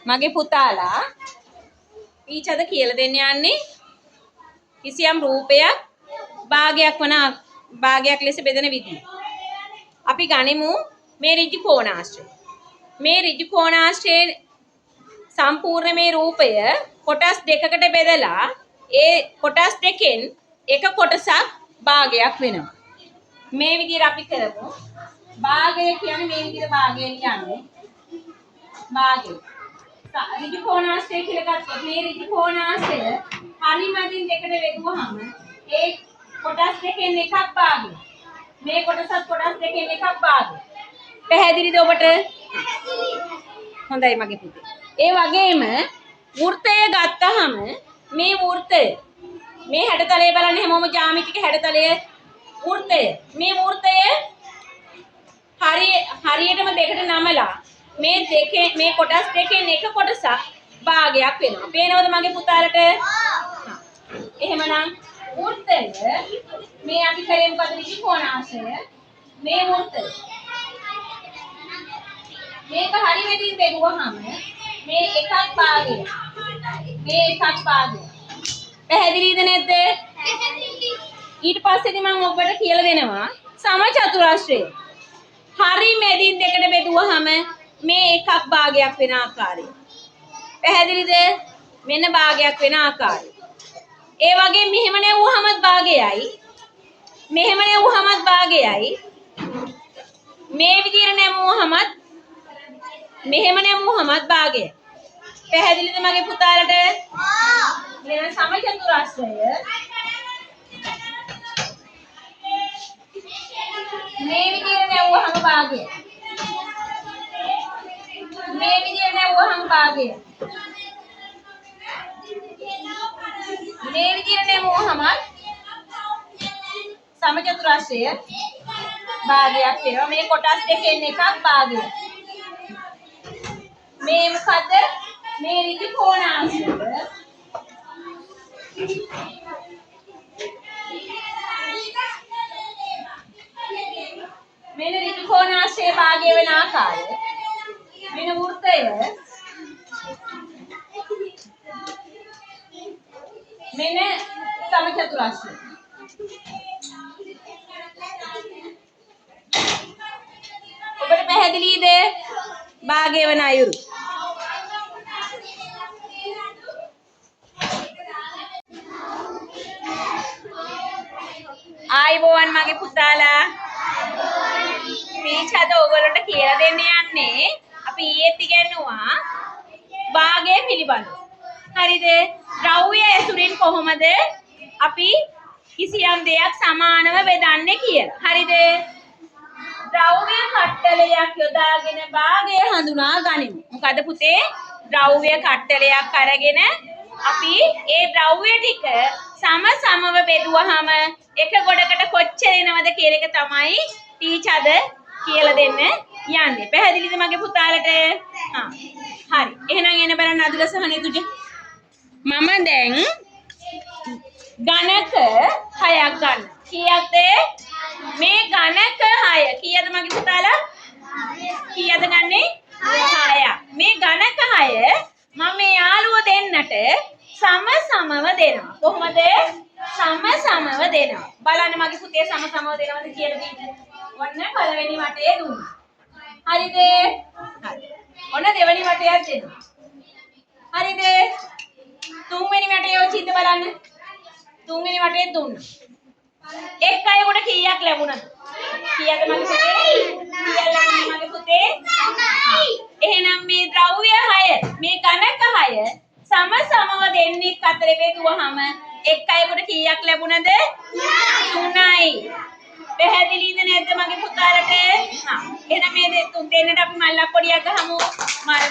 මගේ පුතාලා ටීචර්ද කියලා දෙන්න යන්නේ කිසියම් රූපයක් භාගයක් ලෙස බෙදෙන විදිය. අපි ගනිමු මේ ඍජු කෝණාශ්‍රය. මේ ඍජු කෝණාශ්‍රයේ සම්පූර්ණ මේ රූපය කොටස් දෙකකට බෙදලා ඒ කොටස් දෙකෙන් එක කොටසක් භාගයක් වෙනවා. මේ විදිහට අපි කරමු. භාගය කියන්නේ මේ විදිහට භාගය කියන්නේ. භාගය. ඍජු කෝණාශ්‍රය කියලා ගත්තොත් මේ ඍජු කෝණාශ්‍රය හරිමැදින් දෙකට බෙදුවහම ඒ කොටස් දෙකෙන් එකක් භාගය. මේ කොටසත් කොටස් දෙකෙන් එකක් භාගය. පැහැදිලිද ඔබට? හොඳයි මගේ පුතේ. ඒ වගේම වෘත්තය ගත්තහම මේ වෘත්තය මේ හැඩතලය බලන්න හැමෝම ජ්‍යාමිතික හැඩතලය වෘත්තය. මේ වෘත්තය හරියටම දෙකට නමලා මේ කොටස් දෙකෙන් එක කොටසක් භාගයක් වෙනවා. පේනවද මගේ පුතාලට? එහෙමනම් වෘත්තය මේ අපි කරේ මොකද ඍජු කෝණාශ්‍රය මේ වෘත්තය මේක හරි වෙදින් බෙදුවහම මේ එකක් භාගය. මේ එකක් භාගය. පැහැදිලිද නැද්ද? ඊට පස්සේදී මම ඔබට කියලා දෙනවා සමචතුරස්‍රය. හරි මැදින් දෙකට බෙදුවහම මේ එකක් භාගයක් වෙන ආකාරය. පැහැදිලිද? මෙන්න භාගයක් වෙන ආකාරය. ඒ වගේ මෙහෙම නෙවුවහමත් භාගයයි. මෙහෙම නෙවුවහමත් භාගයයි. මේ විදිහට නෙවුවහමත් මෙහෙම නෙවුවහමත් භාගයයි. පැහැදිලිද මගේ පුතාලට? මෙන්න සමචතුරස්‍රය මේ විදිහට නෙවුවහම භාගයයි. මේ විදිහට නෙවුවහම භාගයයි. මේ විදිහට නෙවුවහම සමචතුරස්‍රය භාගයක් වෙනවා. මේ කොටස් දෙකෙන් එකක් භාගය. මේ මොකද? මේ ඍජු කෝණාශ්‍රය. මෙන්න ඍජු කෝණාශ්‍රයේ භාගය වෙන ආකාරය. මෙන්න වෘත්තය. මෙන්න සමචතුරස්‍රය. ඔබට පැහැදිලිද? භාගය වෙන අයුරු. ආයිබෝවන් මගේ පුතාලා. ටීචර්ද ඔයගොල්ලන්ට කියලා දෙන්න යන්නේ අපි ඊයේත් ඉගෙනුවා භාගය පිළිබඳව. හරිද? ද්‍රව්‍ය ඇසුරින් කොහොමද අපි කිසියම් දෙයක් සමානව බෙදන්නේ කියලා. හරිද? ද්‍රව්‍ය කට්ටලයක් යොදාගෙන භාගය හඳුනා ගනිමු. මොකද පුතේ? ද්‍රව්‍ය කට්ටලයක් අරගෙන අපි ඒ ද්‍රව්‍ය ටික සමව බෙදුවහම එක ගොඩකට කොච්චර එනවද කියන එක තමයි ටීචර්ද කියලා දෙන්න යන්නේ. පැහැදිලිද මගේ පුතාලට? හරි. එහෙනම් එන්න බලන්න අදුල සහනේ තුජ. මම දැන් ගණක 6ක් ගන්න. කීයක්ද? මේ ගණක 6. කීයද මගේ පුතාලා? කීයද ගන්නෙ? 6ක්. මේ ගණක 6 මම මේ යාළුව දෙන්නට සමව දෙනවා. කොහොමද? සමව දෙනවා. බලන්න මගේ පුතේ සමව දෙනවද කියලා දෙන්න. ඔන්න පළවෙනි වටේ දුන්නා. හරිද? හරි. ඔන්න දෙවෙනි වටයක් දෙනවා. හරිද? තුන්වෙනි වටේ ඔච්චින්ද බලන්න. තුන්වෙනි වටේ දුන්නා. එක් අයෙකුට කීයක් ලැබුණාද? කීයද මගේ පුතේ? කීයක් ලැබුණා මගේ පුතේ? එහෙනම් මේ ද්‍රව්‍ය 6 මේ ගණක 6 සමව දෙන්නෙක් අතර බෙදුවහම එක් අයෙකුට කීයක් ලැබුණාද? 3යි. පැහැදිලිද නැද්ද මගේ පුතාලට? එහෙනම් මේ තුන් දෙන්නට අපි මල්ලක් පොඩියක් ගහමු. මල්